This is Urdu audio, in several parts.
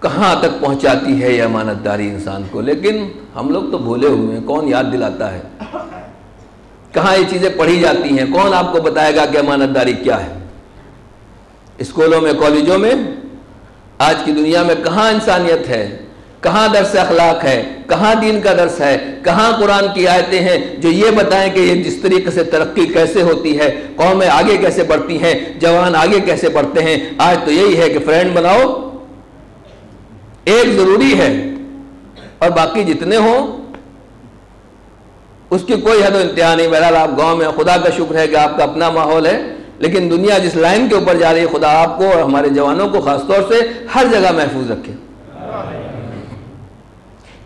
کہاں تک پہنچاتی ہے یہ امانت داری انسان کو. لیکن ہم لوگ تو بھولے ہوئے ہیں, کون یاد دلاتا ہے؟ کہاں یہ چیزیں پڑھی جاتی ہیں؟ کون آپ کو بتائے گا کہ امانت داری کیا ہے؟ اسکولوں میں, کالجوں میں, آج کی دنیا میں کہاں انسانیت ہے؟ کہاں درس اخلاق ہے؟ کہاں دین کا درس ہے؟ کہاں قرآن کی آیتیں ہیں جو یہ بتائیں کہ یہ جس طریقے سے ترقی کیسے ہوتی ہے, قومیں آگے کیسے بڑھتی ہیں, جوان آگے کیسے بڑھتے ہیں؟ آج تو یہی ہے کہ فرینڈ بناؤ, ایک ضروری ہے, اور باقی جتنے ہوں اس کی کوئی حد و انتہا نہیں. بہرحال آپ گاؤں میں, خدا کا شکر ہے کہ آپ کا اپنا ماحول ہے, لیکن دنیا جس لائن کے اوپر جا رہی ہے, خدا آپ کو اور ہمارے جوانوں کو خاص طور سے ہر جگہ محفوظ رکھے.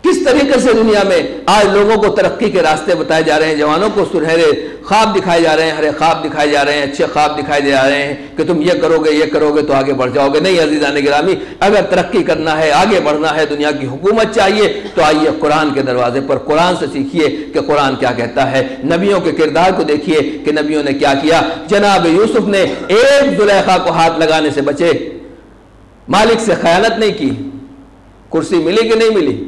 کس طریقے سے دنیا میں آج لوگوں کو ترقی کے راستے بتائے جا رہے ہیں, جوانوں کو سنہرے خواب دکھائے جا رہے ہیں, ہرے خواب دکھائے جا رہے ہیں, اچھے خواب دکھائے جا رہے ہیں کہ تم یہ کرو گے تو آگے بڑھ جاؤ گے. نہیں عزیزان گرامی, اگر ترقی کرنا ہے, آگے بڑھنا ہے, دنیا کی حکومت چاہیے, تو آئیے قرآن کے دروازے پر, قرآن سے سیکھیے کہ قرآن کیا کہتا ہے. نبیوں کے کردار کو دیکھیے کہ نبیوں نے کیا کیا. جناب یوسف نے ایک زلیخا کو ہاتھ لگانے سے بچے, مالک سے خیانت نہیں کی. کرسی ملی کہ نہیں ملی؟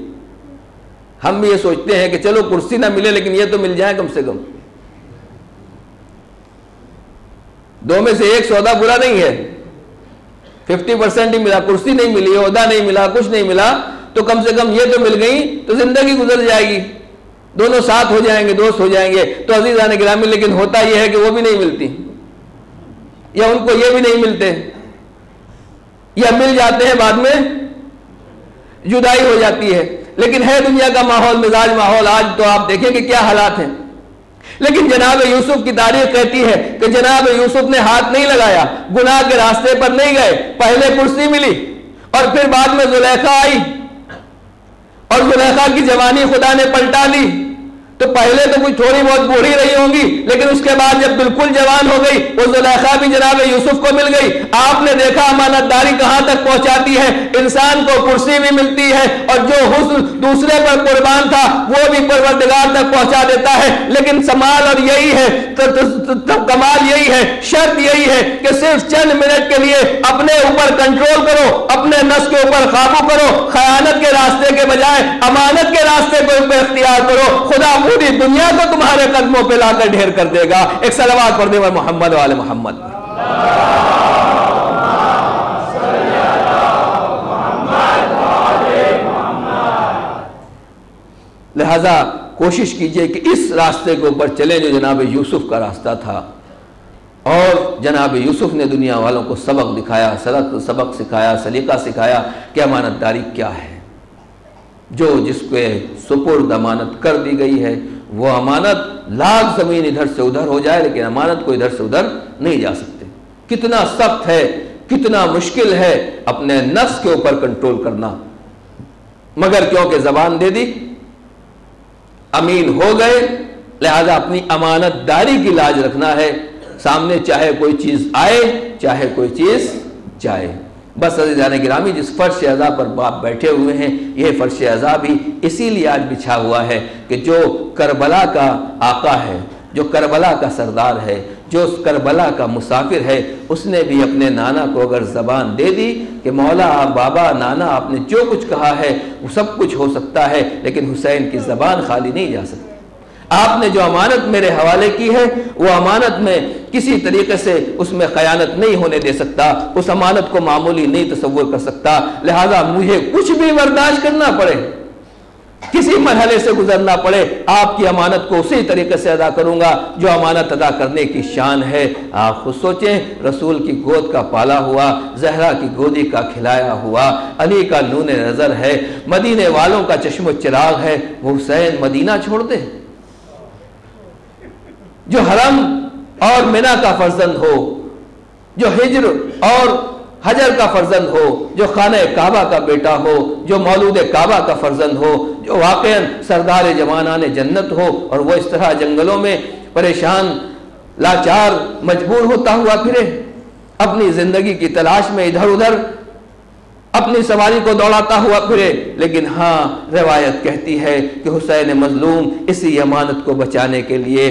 ہم بھی یہ سوچتے ہیں کہ چلو کرسی نہ ملے لیکن یہ تو مل جائے کم سے کم. 2 میں سے 1 سودا برا نہیں ہے, 50% ہی ملا, کرسی نہیں ملی, عہدہ نہیں ملا, کچھ نہیں ملا, تو کم سے کم یہ تو مل گئی, تو زندگی گزر جائے گی, دونوں ساتھ ہو جائیں گے, دوست ہو جائیں گے. تو عزیزان گرامی, لیکن ہوتا یہ ہے کہ وہ بھی نہیں ملتی, یا ان کو یہ بھی نہیں ملتے, یا مل جاتے ہیں بعد میں جدائی ہو جاتی ہے. لیکن ہے دنیا کا ماحول, مزاج ماحول, آج تو آپ دیکھیں کہ کیا حالات ہیں. لیکن جناب یوسف کی تاریخ کہتی ہے کہ جناب یوسف نے ہاتھ نہیں لگایا, گناہ کے راستے پر نہیں گئے. پہلے کرسی ملی اور پھر بعد میں زلیخا آئی, اور زلیخا کی جوانی خدا نے پلٹا لی. تو پہلے تو کچھ تھوڑی بہت بوڑھی رہی ہوں گی, لیکن اس کے بعد جب بالکل جوان ہو گئی, وہ زلیخا بھی جناب یوسف کو مل گئی. آپ نے دیکھا امانت داری کہاں تک پہنچاتی ہے. انسان کو کرسی بھی ملتی ہے, اور جو حسن دوسرے پر قربان تھا وہ بھی پروردگار تک پہنچا دیتا ہے. لیکن سمال اور یہی ہے, کمال یہی ہے, شرط یہی ہے کہ صرف چند منٹ کے لیے اپنے اوپر کنٹرول کرو, اپنے نفس کے اوپر قابو کرو, خیانت کے راستے کے بجائے امانت کے راستے کو اختیار کرو. خدا پوری دنیا کو تمہارے قدموں پہ لا کر ڈھیر کر دے گا. ایک صلوات پڑھ دیں محمد وآل محمد. لہذا کوشش کیجئے کہ اس راستے کے اوپر چلیں جو جناب یوسف کا راستہ تھا. اور جناب یوسف نے دنیا والوں کو سبق دکھایا, سبق سکھایا, سلیقہ سکھایا کہ امانت داری کیا ہے. جو جس کو سپرد امانت کر دی گئی ہے, وہ امانت لاکھ زمین ادھر سے ادھر ہو جائے, لیکن امانت کو ادھر سے ادھر نہیں جا سکتے. کتنا سخت ہے, کتنا مشکل ہے اپنے نفس کے اوپر کنٹرول کرنا. مگر کیونکہ زبان دے دی, امین ہو گئے, لہذا اپنی امانت داری کی لاج رکھنا ہے. سامنے چاہے کوئی چیز آئے, چاہے کوئی چیز جائے. بس عزیزان گرامی, جس فرش عزا پر باپ بیٹھے ہوئے ہیں, یہ فرش عزا بھی اسی لیے آج بچھا ہوا ہے کہ جو کربلا کا آقا ہے, جو کربلا کا سردار ہے, جو اس کربلا کا مسافر ہے, اس نے بھی اپنے نانا کو اگر زبان دے دی کہ مولا, بابا, نانا, آپ نے جو کچھ کہا ہے وہ سب کچھ ہو سکتا ہے, لیکن حسین کی زبان خالی نہیں جا سکتی. آپ نے جو امانت میرے حوالے کی ہے, وہ امانت میں کسی طریقے سے اس میں خیانت نہیں ہونے دے سکتا, اس امانت کو معمولی نہیں تصور کر سکتا. لہذا مجھے کچھ بھی برداشت کرنا پڑے, کسی مرحلے سے گزرنا پڑے, آپ کی امانت کو اسی طریقے سے ادا کروں گا جو امانت ادا کرنے کی شان ہے. آپ خود سوچیں, رسول کی گود کا پالا ہوا, زہرا کی گودی کا کھلایا ہوا, علی کا نون نظر ہے, مدینے والوں کا چشم و چراغ ہے, وہ حسین مدینہ چھوڑ دے. جو حرم اور منی کا فرزند ہو, جو ہجر اور حجر کا فرزند ہو, جو خانہ کعبہ کا بیٹا ہو, جو مولود کعبہ کا فرزند ہو, جو واقعاً سردار جوانان جنت ہو, اور وہ اس طرح جنگلوں میں پریشان, لاچار, مجبور ہوتا ہوا پھرے, اپنی زندگی کی تلاش میں ادھر ادھر اپنی سواری کو دوڑاتا ہوا پھرے. لیکن ہاں, روایت کہتی ہے کہ حسین مظلوم اسی امانت کو بچانے کے لیے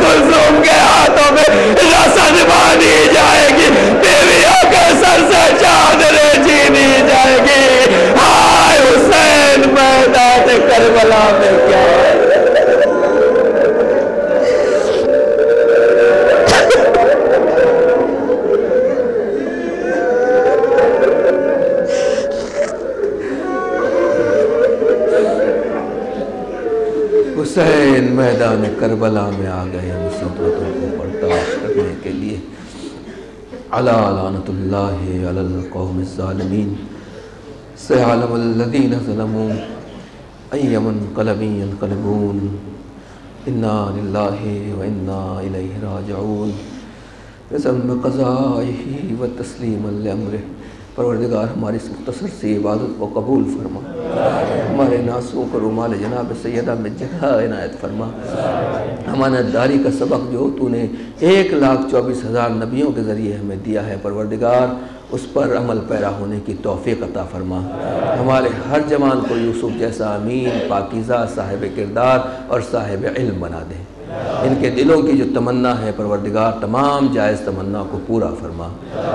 کلثوم کے ہاتھوں میں رسد باندھی جائے گی، بیویوں کے سر سے چادریں چھینی جائے گی۔ ہائے حسین میدان کربلا میں کیا ہے؟ حسین میدان کربلا میں آ گئے مصیبتوں کو برداشت کرنے کے لیے۔ علی لعنت اللہ علی القوم الظالمین، سيعلم الذین ظلموا أي منقلب ينقلبون، انا للہ وانا الیہ راجعون، بذم قضائہ وتسلیما لامرہ۔ پروردگار ہماری اس مختصر سی عبادت کو قبول فرما، ہمارے ناسوں کو رومال جناب سیدہ میں جگہ عنایت فرما۔ امانت داری کا سبق جو تو نے 1,24,000 نبیوں کے ذریعے ہمیں دیا ہے پروردگار، اس پر عمل پیرا ہونے کی توفیق عطا فرما۔ ہمارے ہر جوان کو یوسف جیسا امین، پاکیزہ، صاحب کردار اور صاحب علم بنا دے۔ ان کے دلوں کی جو تمنا ہے پروردگار تمام جائز تمنا کو پورا فرما،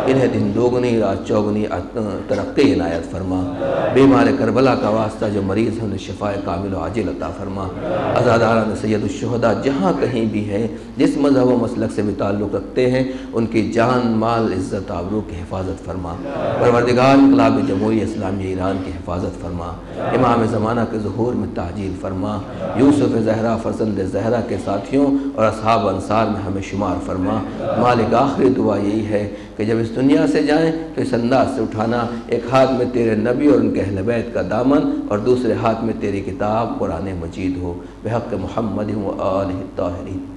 انہیں دن دوگنی رات چوگنی ترقی عنایت فرما۔ بیمار کربلا کا واسطہ جو مریض ہیں انہیں شفاء کامل و عاجل عطا فرما۔ عزاداران سید الشہداء جہاں کہیں بھی ہیں، جس مذہب و مسلک سے بھی تعلق رکھتے ہیں، ان کی جان مال عزت آبرو کی حفاظت فرما۔ پروردگار انقلاب جمہوریہ اسلامی ایران کی حفاظت فرما، امام زمانہ کے ظہور میں تعجیل فرما، یوسف زہرا فرزند زہرا کے ساتھیوں اور اصحاب انصار میں ہمیں شمار فرما۔ مالک آخری دعا یہی ہے کہ جب اس دنیا سے جائیں تو اس انداز سے اٹھانا، ایک ہاتھ میں تیرے نبی اور ان کے اہل بیت کا دامن اور دوسرے ہاتھ میں تیری کتاب قرآن مجید ہو، بحق محمد و آلہ الطاہرین۔